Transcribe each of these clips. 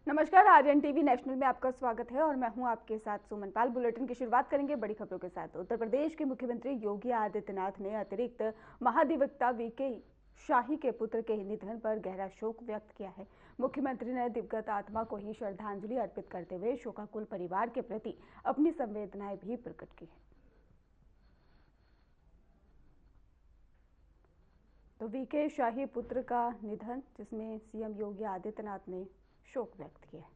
नमस्कार, Aryan TV national में आपका स्वागत है और मैं हूं आपके साथ सुमन पाल। बुलेटिन की शुरुआत करेंगे बड़ी खबरों के साथ। उत्तर प्रदेश के मुख्यमंत्री योगी आदित्यनाथ ने अतिरिक्त महाधिवक्ता वीके शाही के पुत्र के निधन पर गहरा शोक व्यक्त किया है। मुख्यमंत्री ने दिवंगत आत्मा को ही श्रद्धांजलि अर्पित करते हुए शोकाकुल परिवार के प्रति अपनी संवेदनाएं भी प्रकट की है। तो वीके शाही पुत्र का निधन, जिसमें सीएम योगी आदित्यनाथ ने शोक व्यक्त किया है।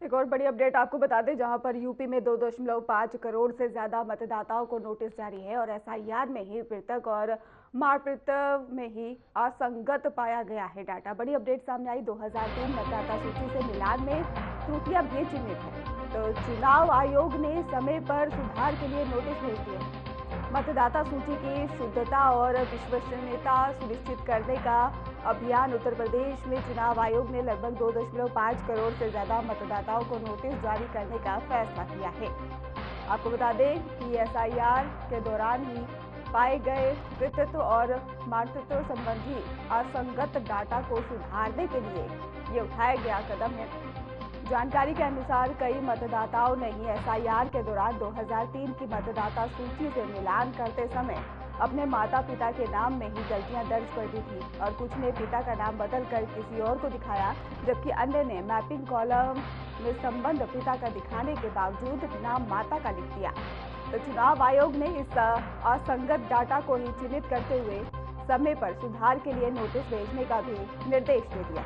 एक और बड़ी अपडेट आपको बता दें, जहां पर यूपी में 2.5 करोड़ से ज्यादा मतदाताओं को नोटिस जारी है और एसआईआर में ही मृतक और मारपीट में ही असंगत पाया गया है डाटा। बड़ी अपडेट सामने आई। 2003 मतदाता सूची से मिलान में त्रुटियां भी चिन्हित है। तो चुनाव आयोग ने समय पर सुधार के लिए नोटिस भेज दिए। मतदाता सूची की शुद्धता और विश्वसनीयता सुनिश्चित करने का अभियान उत्तर प्रदेश में चुनाव आयोग ने लगभग 2.5 करोड़ से ज्यादा मतदाताओं को नोटिस जारी करने का फैसला किया है। आपको बता दें कि एसआईआर के दौरान ही पाए गए पितृत्व और मातृत्व संबंधी असंगत डाटा को सुधारने के लिए ये उठाया गया कदम है। जानकारी के अनुसार कई मतदाताओं ने ही एसआईआर के दौरान 2003 की मतदाता सूची से मिलान करते समय अपने माता पिता के नाम में ही गलतियां दर्ज कर दी थी और कुछ ने पिता का नाम बदलकर किसी और को दिखाया, जबकि अन्य ने मैपिंग कॉलम में संबंध पिता का दिखाने के बावजूद नाम माता का लिख दिया। तो चुनाव आयोग ने इस असंगत डाटा को ही चिन्हित करते हुए समय पर सुधार के लिए नोटिस भेजने का भी निर्देश दे दिया।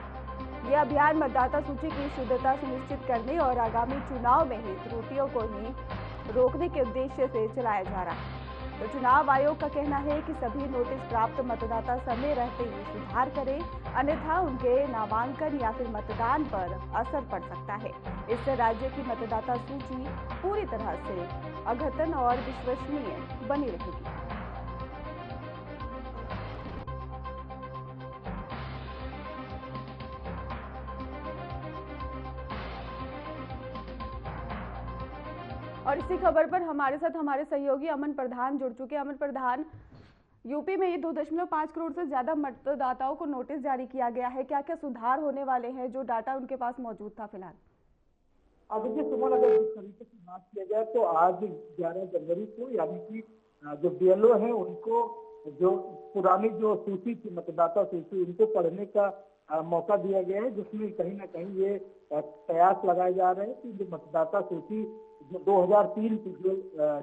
यह अभियान मतदाता सूची की शुद्धता सुनिश्चित करने और आगामी चुनाव में ही त्रुटियों को ही रोकने के उद्देश्य से चलाया जा रहा है। तो चुनाव आयोग का कहना है कि सभी नोटिस प्राप्त मतदाता समय रहते ही सुधार करें, अन्यथा उनके नामांकन या फिर मतदान पर असर पड़ सकता है। इससे राज्य की मतदाता सूची पूरी तरह से अद्यतन और विश्वसनीय बनी रहेगी। और इसी खबर पर हमारे साथ हमारे सहयोगी अमन प्रधान जुड़ चुके हैं। अमन प्रधान, यूपी में ये 2.5 करोड़ से ज्यादा मतदाताओं को नोटिस जारी किया गया है। क्या क्या सुधार होने वाले हैं जो डाटा उनके पास मौजूद था फिलहाल? देखिए सुमन, अगर जिस तरीके से बात किया जाए तो आज 11 जनवरी को यानी कि जो बीएलओ है उनको जो पुरानी जो सूची थी, मतदाता सूची, उनको पढ़ने का मौका दिया गया है, जिसमें कहीं ना कहीं ये प्रयास लगाए जा रहे हैं कि जो मतदाता सूची जो 2003 की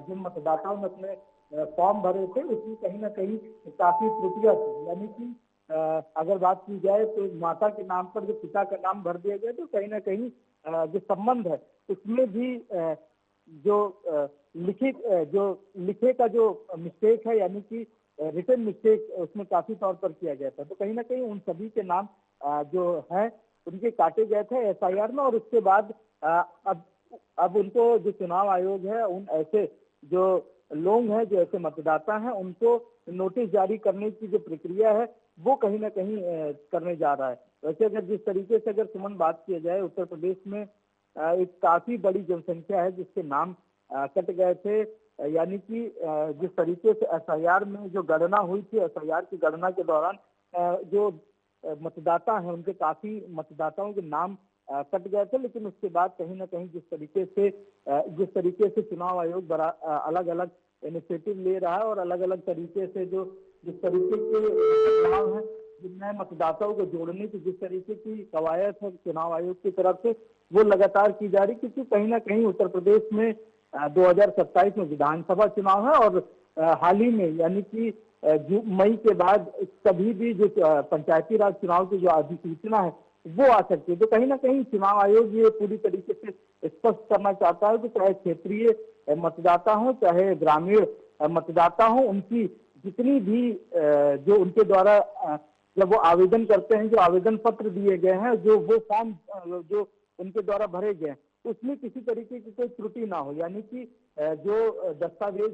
जिन मतदाताओं ने अपने फॉर्म भरे थे उसमें कहीं ना कहीं काफी त्रुटियां थी। यानी कि अगर बात की जाए तो माता के नाम पर जो पिता का नाम भर दिया गया तो कहीं ना कहीं जो संबंध है उसमें भी जो लिखे का जो मिस्टेक है, यानी कि रिटन मिस्टेक उसमें काफी तौर पर किया गया था। तो कहीं ना कहीं उन सभी के नाम जो है उनके काटे गए थे एसआईआर में, और उसके बाद अब उनको जो चुनाव आयोग है उन ऐसे जो लोग हैं, जो ऐसे मतदाता हैं, उनको नोटिस जारी करने की जो प्रक्रिया है वो कहीं ना कहीं करने जा रहा है। वैसे अगर जिस तरीके से अगर सुमन बात किया जाए, उत्तर प्रदेश में एक काफी बड़ी जनसंख्या है जिसके नाम कट गए थे। यानी कि जिस तरीके से एसआईआर में जो गणना हुई थी, एसआईआर की गणना के दौरान जो मतदाता हैं उनके काफी मतदाताओं के नाम कट गए थे, लेकिन उसके बाद कहीं ना कहीं जिस तरीके से चुनाव आयोग बड़ा अलग अलग इनिशिएटिव ले रहा है और अलग अलग तरीके से जिस तरीके के बदलाव है, नए मतदाताओं को जोड़ने की जिस तरीके की कवायद है चुनाव आयोग की तरफ से, वो लगातार की जा रही, क्योंकि कहीं ना कहीं उत्तर प्रदेश में 2027 में विधानसभा चुनाव है और हाल ही में यानी कि मई के बाद कभी भी जो पंचायती राज चुनाव की जो अधिसूचना है वो आ सकती है। तो कहीं ना कहीं चुनाव आयोग ये पूरी तरीके से स्पष्ट करना चाहता है कि चाहे क्षेत्रीय मतदाता हो चाहे ग्रामीण मतदाता हो, उनकी जितनी भी जो उनके द्वारा जब वो आवेदन करते हैं, जो आवेदन पत्र दिए गए हैं, जो वो फॉर्म जो उनके द्वारा भरे गए उसमें किसी तरीके की कोई त्रुटि ना हो, यानी कि जो दस्तावेज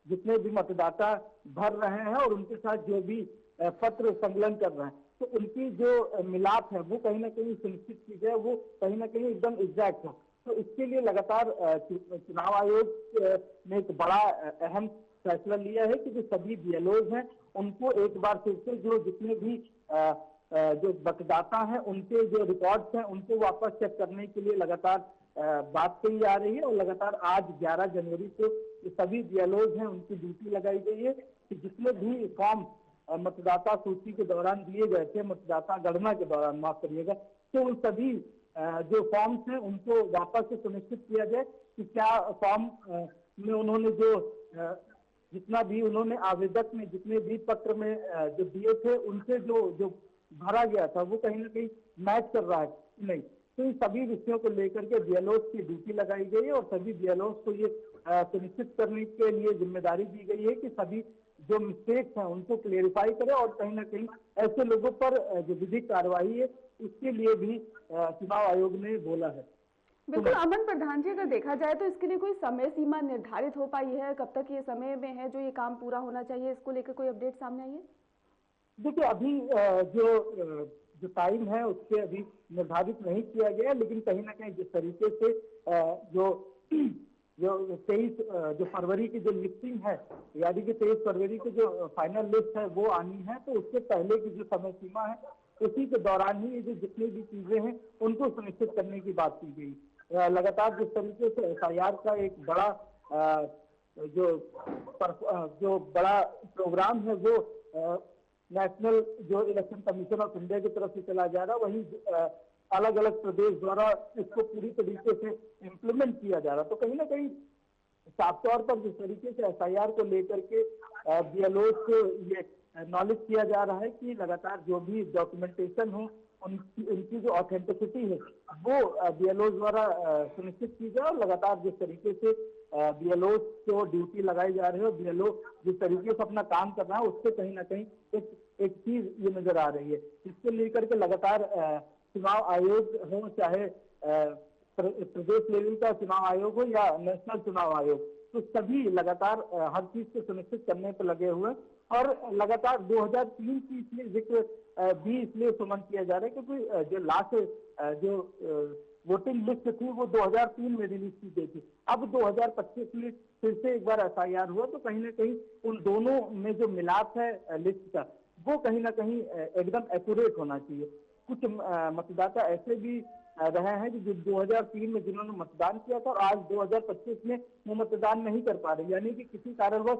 जितने भी मतदाता भर रहे हैं और उनके साथ जो भी पत्र संकलन कर रहे हैं, तो उनकी जो मिलाप है वो कहीं ना कहीं सुनिश्चित की जाए, वो कहीं ना कहीं एकदम एग्जैक्ट हो। तो इसके लिए लगातार चुनाव आयोग ने एक बड़ा अहम फैसला लिया है कि जो सभी बीएलओज हैं उनको एक बार फिर से जो जितने भी जो मतदाता हैं उनके जो रिकॉर्ड्स हैं उनको वापस चेक करने के लिए लगातार बात कही जा रही है। और लगातार आज 11 जनवरी को सभी बीएलओज हैं उनकी ड्यूटी लगाई गई है कि जितने भी फॉर्म मतदाता सूची के दौरान दिए गए थे, मतदाता गणना के दौरान माफ करिएगा, तो उन सभी जो फॉर्म्स हैं उनको वापस से सुनिश्चित किया जाए कि क्या फॉर्म में उन्होंने जो जितना भी उन्होंने आवेदक में जितने भी पत्र में जो दिए थे उनसे जो भरा गया था वो कहीं ना कहीं मैच कर रहा है नहीं। तो इन सभी विषयों को लेकर के बीएलओस की ड्यूटी लगाई गई है और सभी बीएलओस को ये सुनिश्चित करने के लिए जिम्मेदारी दी गई है कि सभी जो मिस्टेक्स हैं उनको क्लेरिफाई करें और कहीं ना कहीं ऐसे लोगों पर जो विधिक कार्रवाई है उसके लिए भी चुनाव आयोग ने बोला है। बिल्कुल अमन प्रधान जी, अगर देखा जाए तो इसके लिए कोई समय सीमा निर्धारित हो पाई है? कब तक ये समय में है जो ये काम पूरा होना चाहिए, इसको लेकर कोई अपडेट सामने आई है? देखिए अभी जो टाइम है उसके अभी निर्धारित नहीं किया गया, लेकिन कहीं ना कहीं जिस तरीके से जो 23 जो फरवरी की जो लिस्टिंग है, यानी कि 23 फरवरी की जो फाइनल लिस्ट है वो आनी है, तो उससे पहले की जो समय सीमा है उसी के दौरान ही ये जो जितनी भी चीजें हैं उनको सुनिश्चित करने की बात की गई। लगातार जिस तरीके से एफआईआर का एक बड़ा जो बड़ा प्रोग्राम है वो नेशनल जो इलेक्शन कमीशन ऑफ इंडिया की तरफ से चला जा रहा है, वहीं अलग अलग प्रदेश द्वारा इसको पूरी तरीके से इम्प्लीमेंट किया जा रहा है। तो कहीं ना कहीं साफ तौर पर जिस तरीके से एफआईआर को लेकर के बीएलओ को ये नॉलेज किया जा रहा है कि लगातार जो भी डॉक्यूमेंटेशन हो उनकी जो ऑथेंटिसिटी है वो बीएलओ द्वारा सुनिश्चित की जाए। और लगातार जिस तरीके से बीएलओ को ड्यूटी लगाई जा रही है, बीएलओ जिस तरीके से अपना काम कर रहा है उससे कहीं ना कहीं एक चीज ये नजर आ रही है। इसको लेकर के लगातार चुनाव आयोग हो, चाहे प्रदेश लेवल का चुनाव आयोग हो या नेशनल चुनाव आयोग, तो सभी लगातार हर चीज को सुनिश्चित करने पर लगे हुए और लगातार 2003 की इसलिए जिक्र भी इसलिए सुमन किया जा रहा है क्योंकि जो लास्ट जो वोटिंग लिस्ट थी वो 2003 में रिलीज की गई थी। अब 2025 में फिर से एक बार एफआईआर हुआ, तो कहीं ना कहीं उन दोनों में जो मिलाप है लिस्ट का वो कहीं ना कहीं एकदम एक्यूरेट होना चाहिए। कुछ मतदाता ऐसे भी रहे हैं जो 2003 में जिन्होंने मतदान किया था और आज 2025 में वो मतदान नहीं कर पा रहे, यानी कि किसी कारणवश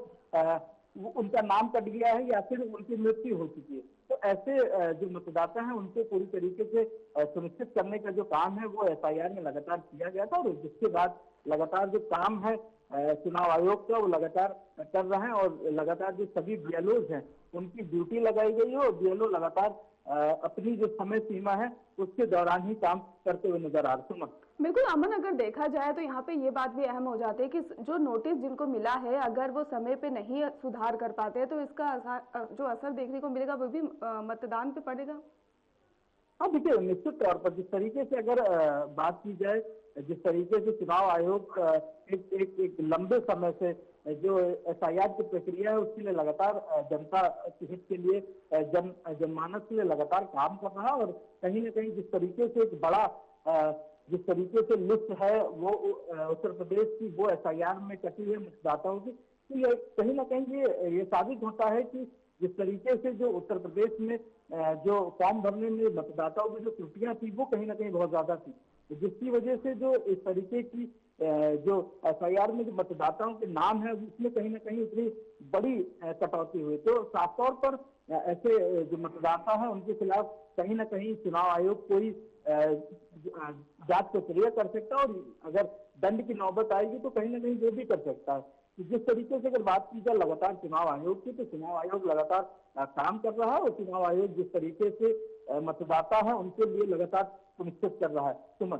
उनका नाम कट गया है या फिर उनकी मृत्यु हो चुकी है। तो ऐसे जो मतदाता हैं उनको पूरी तरीके से सुनिश्चित करने का जो काम है वो एफआईआर में लगातार किया गया था और जिसके बाद लगातार जो काम है चुनाव आयोग का वो लगातार कर रहे हैं और लगातार जो सभी बीएलओज हैं उनकी ड्यूटी लगाई गई है और बीएलओ लगातार अपनी जो समय सीमा है उसके दौरान ही काम करते हुए नजर आ रहे हैं। बिल्कुल अमन, अगर देखा जाए तो यहाँ पे ये बात भी अहम हो जाती है कि जो नोटिस जिनको मिला है अगर वो समय पे नहीं सुधार कर पाते तो इसका जो असर देखने को मिलेगा वो भी मतदान पे पड़ेगा। हाँ देखिए, निश्चित तौर पर जिस तरीके से अगर बात की जाए, जिस तरीके से चुनाव आयोग एक लंबे समय से जो एफआईआर की प्रक्रिया है उसके लिए लगातार जनता के हित के लिए जनमानस के लिए लगातार काम कर रहा है और कहीं ना कहीं जिस तरीके से एक बड़ा जिस तरीके से लिस्ट है वो उत्तर प्रदेश की वो एफआईआर में कटी है मतदाताओं की, तो ये कहीं ना कहीं ये साबित होता है कि जिस तरीके से जो उत्तर प्रदेश में जो फॉर्म भरने में मतदाताओं की जो त्रुटियां थी वो कहीं ना कहीं बहुत ज्यादा थी, जिसकी वजह से जो इस तरीके की जो एफआईआर में जो मतदाताओं के नाम है उसमें कहीं ना कहीं इतनी बड़ी कटौती हुई। तो साफ तौर पर ऐसे जो मतदाता है उनके खिलाफ कहीं ना कहीं चुनाव आयोग कोई जांच प्रक्रिया कर सकता है और अगर दंड की नौबत आएगी तो कहीं ना कहीं वो भी कर सकता है। जिस तरीके से अगर बात की जाए लगातार चुनाव आयोग की, तो चुनाव आयोग लगातार काम कर रहा है और चुनाव आयोग जिस तरीके से मतदाता है उनके लिए लगातार सुनिश्चित कर रहा है। सुमन,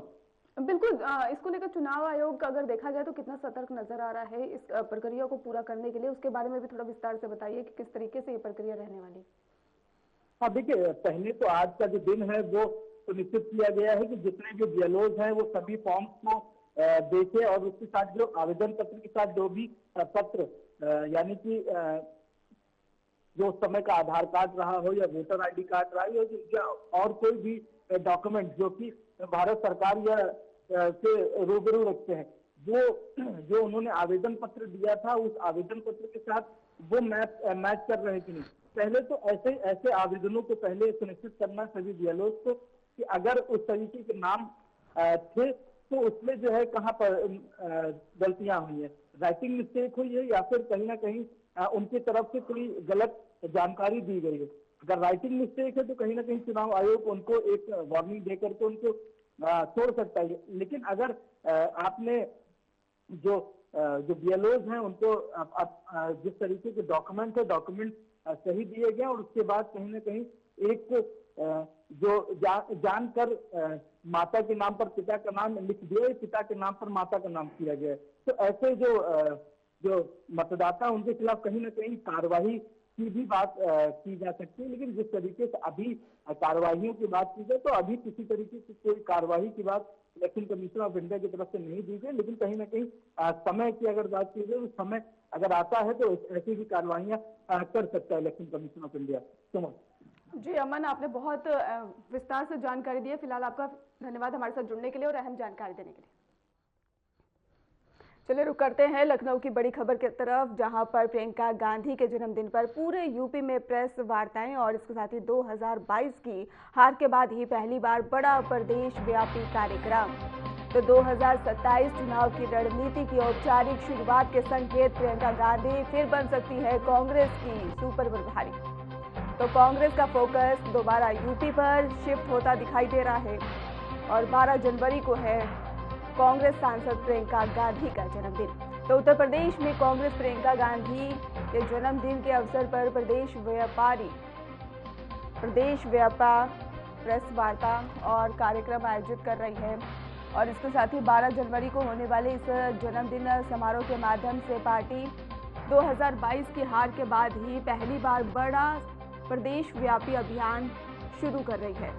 बिल्कुल इसको लेकर चुनाव आयोग अगर देखा जाए तो कितना सतर्क नजर आ रहा है इस प्रक्रिया को पूरा करने के लिए, उसके बारे में भी थोड़ा विस्तार से बताइए कि किस तरीके से ये प्रक्रिया रहने वाली। हाँ देखिए, पहले तो आज का जो दिन है वो सुनिश्चित किया गया है कि जितने भी बीएलओज हैं वो सभी फॉर्म्स को देखे और उसके साथ जो आवेदन पत्र के साथ जो भी पत्र यानी कि जो उस समय का आधार कार्ड रहा हो या वोटर आईडी कार्ड रहा हो या और कोई भी डॉक्यूमेंट जो कि भारत सरकार या से रूबरू रखते हैं, वो जो उन्होंने आवेदन पत्र दिया था उस आवेदन पत्र के साथ वो मैच कर रहे कि नहीं। पहले तो ऐसे ऐसे आवेदनों को पहले सुनिश्चित करना सभी बीएलओ को कि अगर उस तरीके के नाम थे तो उसमें जो है कहाँ पर गलतियां हुई है, राइटिंग मिस्टेक हुई है या फिर कहीं ना कहीं उनकी तरफ से कोई गलत जानकारी दी गई है। अगर राइटिंग मिस्टेक है तो कहीं ना कहीं चुनाव आयोग उनको एक वार्निंग देकर के उनको छोड़ सकता है। लेकिन अगर आपने जो जो बीएलओज हैं उनको जिस तरीके के डॉक्यूमेंट है डॉक्यूमेंट सही दिए गए और उसके बाद कहीं ना कहीं एक जो जानकर माता के नाम पर पिता का नाम लिख दिया, पिता के नाम पर माता का नाम किया गया है, तो ऐसे जो मतदाता उनके खिलाफ कहीं ना कहीं कार्रवाई की भी बात की जा सकती है। लेकिन जिस तरीके से अभी कार्रवाइयों की बात की जाए तो अभी किसी तरीके की कोई कार्रवाई की बात इलेक्शन कमीशन ऑफ इंडिया की तरफ से नहीं दी गई। लेकिन कहीं ना कहीं समय की अगर बात की जाए तो समय अगर आता है तो ऐसी भी कार्रवाइयां कर सकता है election commission of India. Suman ji अमन, आपने बहुत विस्तार से जानकारी दी है। फिलहाल आपका धन्यवाद हमारे साथ जुड़ने के लिए और अहम जानकारी देने के लिए। चलिए रुक करते हैं लखनऊ की बड़ी खबर की तरफ, जहां पर प्रियंका गांधी के जन्मदिन पर पूरे यूपी में प्रेस वार्ताएं और इसके साथ ही 2022 की हार के बाद ही पहली बार बड़ा प्रदेश व्यापी कार्यक्रम। तो 2027 चुनाव की रणनीति की औपचारिक शुरुआत के संकेत, प्रियंका गांधी फिर बन सकती है कांग्रेस की सुपर प्रभारी। तो कांग्रेस का फोकस दोबारा यूपी पर शिफ्ट होता दिखाई दे रहा है और 12 जनवरी को है कांग्रेस सांसद प्रियंका गांधी का जन्मदिन। तो उत्तर प्रदेश में कांग्रेस प्रियंका गांधी के जन्मदिन के अवसर पर प्रदेश व्यापा प्रेस वार्ता और कार्यक्रम आयोजित कर रही है और इसके साथ ही 12 जनवरी को होने वाले इस जन्मदिन समारोह के माध्यम से पार्टी 2022 की हार के बाद ही पहली बार बड़ा प्रदेश व्यापी अभियान शुरू कर रही है।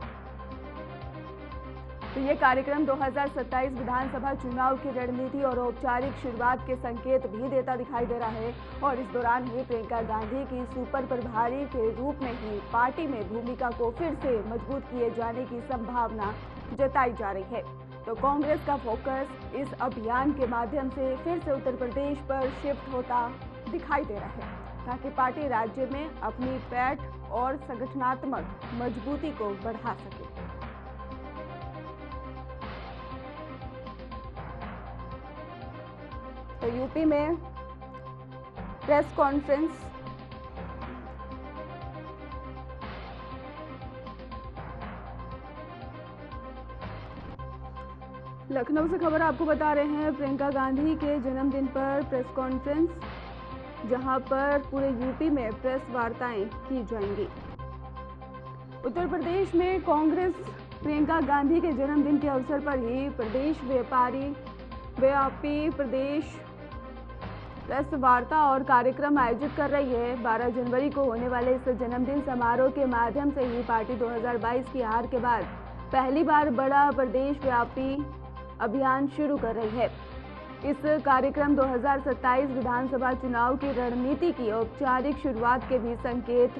तो ये कार्यक्रम 2027 विधानसभा चुनाव की रणनीति और औपचारिक शुरुआत के संकेत भी देता दिखाई दे रहा है और इस दौरान ही प्रियंका गांधी की सुपर प्रभारी के रूप में ही पार्टी में भूमिका को फिर से मजबूत किए जाने की संभावना जताई जा रही है। तो कांग्रेस का फोकस इस अभियान के माध्यम से फिर से उत्तर प्रदेश पर शिफ्ट होता दिखाई दे रहा है ताकि पार्टी राज्य में अपनी पैठ और संगठनात्मक मजबूती को बढ़ा सके। तो यूपी में प्रेस कॉन्फ्रेंस लखनऊ से खबर आपको बता रहे हैं, प्रियंका गांधी के जन्मदिन पर प्रेस कॉन्फ्रेंस, जहां पर पूरे यूपी में प्रेस वार्ताएं की जाएंगी। उत्तर प्रदेश में कांग्रेस प्रियंका गांधी के जन्मदिन के अवसर पर ही प्रदेश व्यापी प्रदेश प्रेस वार्ता और कार्यक्रम आयोजित कर रही है। 12 जनवरी को होने वाले इस जन्मदिन समारोह के माध्यम से ही पार्टी 2022 की हार के बाद पहली बार बड़ा प्रदेश व्यापी अभियान शुरू कर रही है। इस कार्यक्रम 2027 विधानसभा चुनाव की रणनीति की औपचारिक शुरुआत के भी संकेत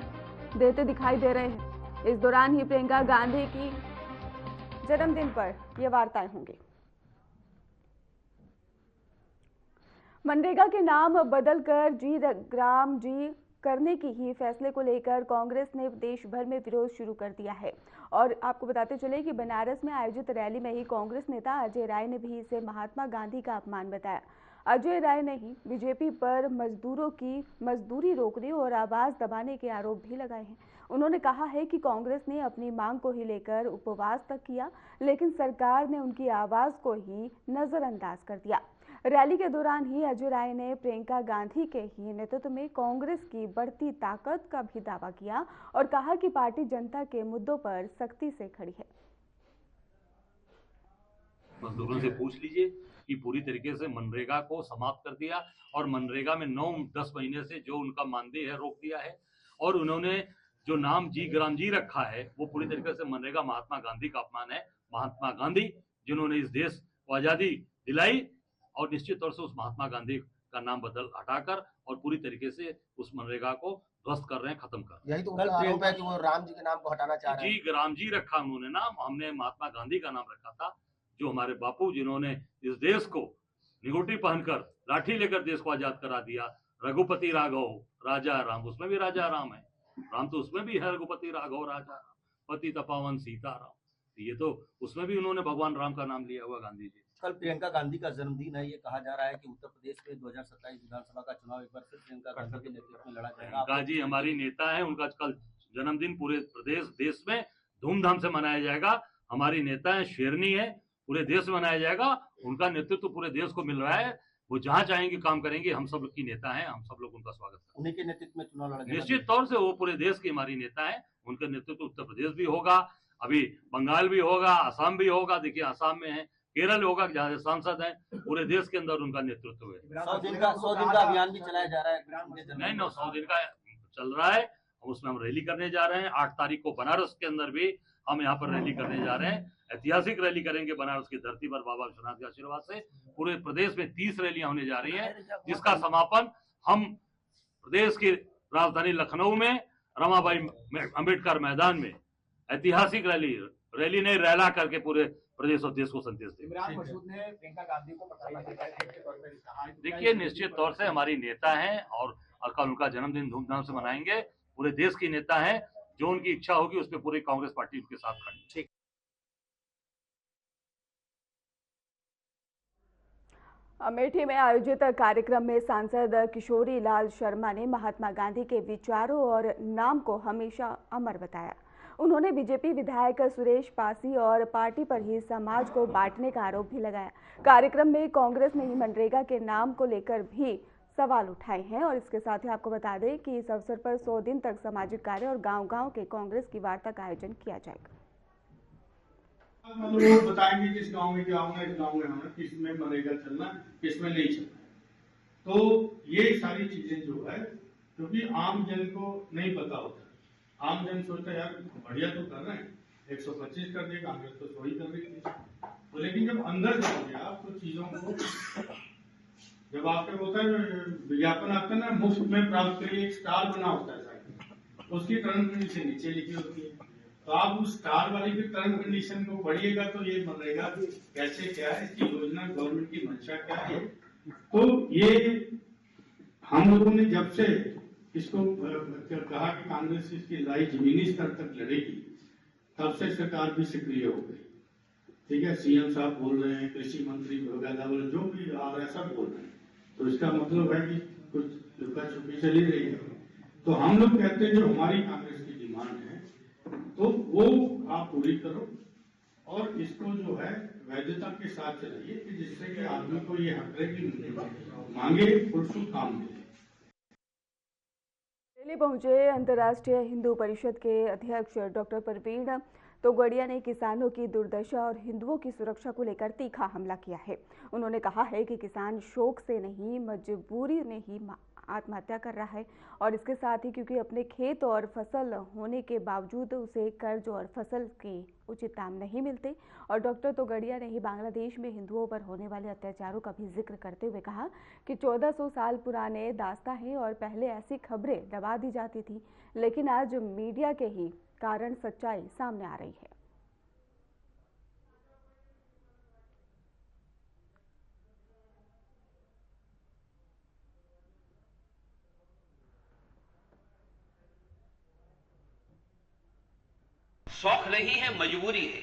देते दिखाई दे रहे हैं। इस दौरान ही प्रियंका गांधी की जन्मदिन पर ये वार्ताएं होंगी। मनरेगा के नाम बदलकर जी ग्राम जी करने की ही फैसले को लेकर कांग्रेस ने देश भर में विरोध शुरू कर दिया है और आपको बताते चले कि बनारस में आयोजित रैली में ही कांग्रेस नेता अजय राय ने भी इसे महात्मा गांधी का अपमान बताया। अजय राय ने ही बीजेपी पर मजदूरों की मजदूरी रोकने और आवाज दबाने के आरोप भी लगाए हैं। उन्होंने कहा है कि कांग्रेस ने अपनी मांग को ही लेकर उपवास तक किया, लेकिन सरकार ने उनकी आवाज को ही नजरअंदाज कर दिया। रैली के दौरान ही अजय राय ने प्रियंका गांधी के ही नेतृत्व में कांग्रेस की बढ़ती ताकत का भी दावा किया और कहा कि पार्टी जनता के मुद्दों पर सख्ती से खड़ी है। मजदूरों से पूछ लीजिए कि पूरी तरीके से मनरेगा को समाप्त कर दिया और मनरेगा में 9-10 महीने से जो उनका मानदेय है रोक दिया है और उन्होंने जो नाम जी ग्राम जी रखा है वो पूरी तरीके से मनरेगा महात्मा गांधी का अपमान है। महात्मा गांधी जिन्होंने इस देश को आजादी दिलाई, और निश्चित तौर से उस महात्मा गांधी का नाम हटाकर और पूरी तरीके से उस मनरेगा को ध्वस्त कर रहे हैं, खत्म कर रहे हैं। यही तो उनका आरोप है कि वो राम जी के नाम को हटाना चाह रहे हैं। जी राम जी रखा उन्होंने नाम, हमने महात्मा गांधी का नाम रखा था, जो हमारे बापू जिन्होंने इस देश को निगोटी पहनकर लाठी लेकर देश को आजाद करा दिया। रघुपति राघव राजा राम, उसमें भी राजा राम है, राम तो उसमें भी है, रघुपति राघव राजा राम, पति तपावन सीता राम, ये तो उसमें भी उन्होंने भगवान राम का नाम लिया हुआ गांधी जी। कल प्रियंका गांधी का जन्मदिन है, ये कहा जा रहा है कि उत्तर प्रदेश में 2027 विधानसभा का चुनाव एक बार फिर प्रियंका गांधी के नेतृत्व में लड़ा जाएगा। प्रियंका जी हमारी नेता है, उनका कल जन्मदिन पूरे प्रदेश देश में धूमधाम से मनाया जाएगा। हमारी नेता है, शेरनी है, पूरे देश में मनाया जाएगा। उनका नेतृत्व पूरे देश को मिल रहा है, वो जहां चाहेंगे काम करेंगे। हम सब की नेता है, हम सब लोग उनका स्वागत करेंगे। उन्हीं के नेतृत्व में चुनाव लड़ा जाएगा। निश्चित तौर से वो पूरे देश की हमारी नेता है, उनका नेतृत्व उत्तर प्रदेश भी होगा, अभी बंगाल भी होगा, असम भी होगा। देखिए असम में है, केरल होगा, जहाँ सांसद है, पूरे देश के अंदर उनका नेतृत्व है। 100 दिन का अभियान भी चलाया जा रहा है। नहीं 100 दिन का चल रहा है, उसमें हम रैली करने जा रहे हैं। 8 तारीख को बनारस के अंदर भी हम यहाँ पर रैली करने जा रहे हैं। ऐतिहासिक रैली करेंगे बनारस की धरती पर बाबा विश्वनाथ के आशीर्वाद से। पूरे प्रदेश में 30 रैलियां होने जा रही हैं, जिसका समापन हम प्रदेश की राजधानी लखनऊ में रमाबाई अंबेडकर मैदान में ऐतिहासिक रैली ने रैला करके पूरे प्रदेश और देश को संदेश देंगे। देखिए निश्चित तौर से हमारी नेता है और कल उनका जन्मदिन धूमधाम से मनाएंगे। पूरे देश की नेता है, जो उनकी इच्छा होगी उस पर पूरी कांग्रेस पार्टी उनके साथ खड़ी। अमेठी में आयोजित कार्यक्रम में सांसद किशोरी लाल शर्मा ने महात्मा गांधी के विचारों और नाम को हमेशा अमर बताया। उन्होंने बीजेपी विधायक सुरेश पासी और पार्टी पर ही समाज को बांटने का आरोप भी लगाया। कार्यक्रम में कांग्रेस ने ही मनरेगा के नाम को लेकर भी सवाल उठाए हैं। और इसके साथ ही आपको बता दें कि इस अवसर पर 100 दिन तक सामाजिक कार्य और गांव-गांव के कांग्रेस की वार्ता का आयोजन किया जाएगा। लोग बताएंगे किस गांव में होना, किस में मनरेगा चलना, किस में नहीं चलना। तो ये सारी चीजें जो है, क्योंकि आम जन को नहीं पता होता। आम जन सोचता है यार बढ़िया तो कर रहे हैं, 125 कर देगा, कांग्रेस तो 100 ही कर रही थी। तो लेकिन जब अंदर जाओगे आप तो चीजों को, जब आपके होता है विज्ञापन आता है ना, मुफ्त में प्राप्त करिए, एक स्टार बना होता है साइड, उसकी टर्म कंडीशन नीचे लिखी होती है। तो आप उस स्टार वाली भी टर्म कंडीशन को पढ़िएगा तो ये मनरेगा कैसे क्या है, इसकी योजना, गवर्नमेंट की मंशा क्या है। तो ये हम लोगों ने जब से इसको कहा कि कांग्रेस इसकी लड़ाई जमीनी स्तर तक लड़ेगी, तब से सरकार भी सक्रिय हो गई। ठीक है, सीएम साहब बोल रहे हैं, कृषि मंत्री गदावल जो भी आ रहा है सब बोल रहे हैं, तो इसका मतलब है कि कुछ लुका छुपी चली रही है। तो हम लोग कहते हैं जो हमारी कांग्रेस की डिमांड है तो वो आप पूरी करो और इसको जो है वैधता के साथ चलाइए कि जिससे कि आदमी को ये हक है कि मांगे पुरुषों काम मिले। दिल्ली पहुंचे अंतर्राष्ट्रीय हिंदू परिषद के अध्यक्ष डॉक्टर परवीन तोगड़िया ने किसानों की दुर्दशा और हिंदुओं की सुरक्षा को लेकर तीखा हमला किया है। उन्होंने कहा है कि किसान शौक से नहीं, मजबूरी में ही आत्महत्या कर रहा है और इसके साथ ही क्योंकि अपने खेत और फसल होने के बावजूद उसे कर्ज और फसल की उचित दाम नहीं मिलते। और डॉक्टर तोगड़िया ने ही बांग्लादेश में हिंदुओं पर होने वाले अत्याचारों का भी जिक्र करते हुए कहा कि 1400 साल पुराने दास्तां हैं और पहले ऐसी खबरें दबा दी जाती थी, लेकिन आज मीडिया के ही कारण सच्चाई सामने आ रही है। शौक नहीं है, मजबूरी है।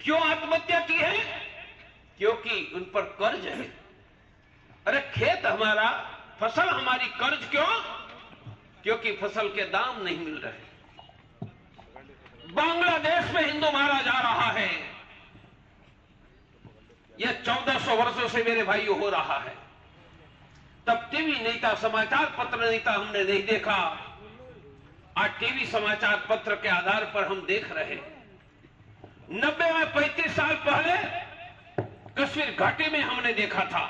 क्यों आत्महत्या की है? क्योंकि उन पर कर्ज है। अरे खेत हमारा, फसल हमारी, कर्ज क्यों? क्योंकि फसल के दाम नहीं मिल रहे। बांग्लादेश में हिंदू मारा जा रहा है, यह 1400 वर्षों से मेरे भाइयों हो रहा है। तब टीवी नहीं था, समाचार पत्र नहीं था, हमने नहीं देखा। आज टीवी समाचार पत्र के आधार पर हम देख रहे हैं। 90 में 35 साल पहले कश्मीर घाटी में हमने देखा था,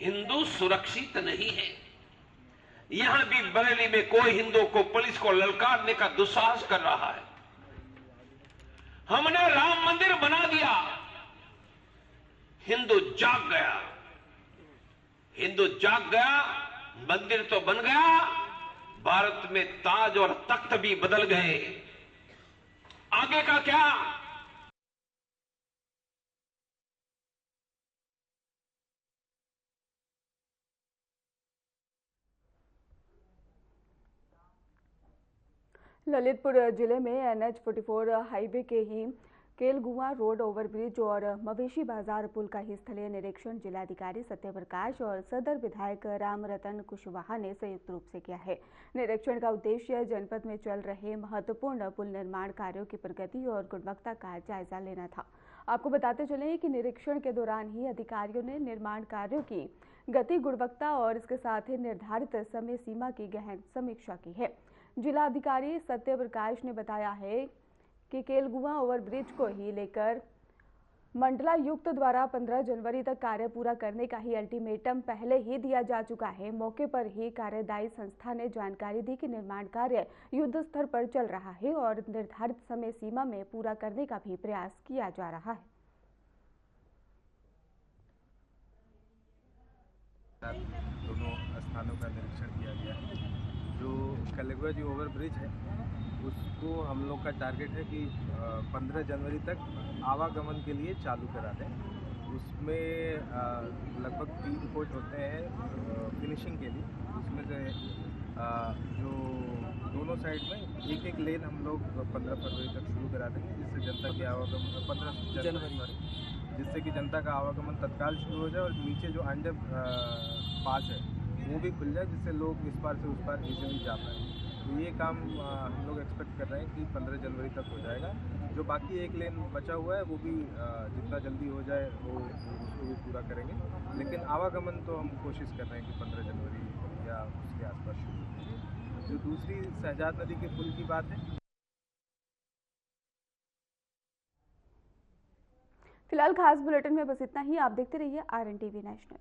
हिंदू सुरक्षित नहीं है। यहां भी बरेली में कोई हिंदू को पुलिस को ललकारने का दुस्साहस कर रहा है। हमने राम मंदिर बना दिया, हिंदू जाग गया, हिंदू जाग गया, मंदिर तो बन गया, भारत में ताज और तख्त भी बदल गए। आगे का क्या? ललितपुर जिले में NH-44 हाईवे के ही केलगुआ रोड ओवरब्रिज और मवेशी बाजार पुल का ही स्थलीय निरीक्षण जिलाधिकारी सत्यप्रकाश और सदर विधायक रामरतन कुशवाहा ने संयुक्त रूप से किया है। निरीक्षण का उद्देश्य जनपद में चल रहे महत्वपूर्ण पुल निर्माण कार्यों की प्रगति और गुणवत्ता का जायजा लेना था। आपको बताते चले कि निरीक्षण के दौरान ही अधिकारियों ने निर्माण कार्यों की गति, गुणवत्ता और इसके साथ ही निर्धारित समय सीमा की गहन समीक्षा की है। जिलाधिकारी सत्यप्रकाश ने बताया है कि केलगुआ ओवरब्रिज को ही लेकर मंडलायुक्त द्वारा 15 जनवरी तक कार्य पूरा करने का ही अल्टीमेटम पहले ही दिया जा चुका है। मौके पर ही कार्यदायी संस्था ने जानकारी दी कि निर्माण कार्य युद्ध स्तर पर चल रहा है और निर्धारित समय सीमा में पूरा करने का भी प्रयास किया जा रहा है। दोनों स्थानों का निरीक्षण किया गया है। जो केलगुआ जी ओवर ब्रिज है उसको हम लोग का टारगेट है कि 15 जनवरी तक आवागमन के लिए चालू करा दें। उसमें लगभग 3 कोच होते हैं फिनिशिंग के लिए। उसमें से जो दोनों साइड में एक लेन हम लोग 15 फरवरी तक शुरू करा देंगे, जिससे जनता की आवागमन 15 जनवरी जिससे कि जनता का आवागमन तत्काल शुरू हो जाए और नीचे जो अंडर पास है वो भी खुल जाए, जिससे लोग इस पार से उस पार इजीली जा पाए। तो ये काम हम लोग एक्सपेक्ट कर रहे हैं कि 15 जनवरी तक हो जाएगा। जो बाकी एक लेन बचा हुआ है वो भी जितना जल्दी हो जाए वो उसको भी पूरा करेंगे। लेकिन आवागमन तो हम कोशिश कर रहे हैं कि 15 जनवरी या उसके आसपास शुरू हो। जो दूसरी शहजाद नदी के पुल की बात है, फिलहाल खास बुलेटिन में बस इतना ही। आप देखते रहिए RNTV नेशनल।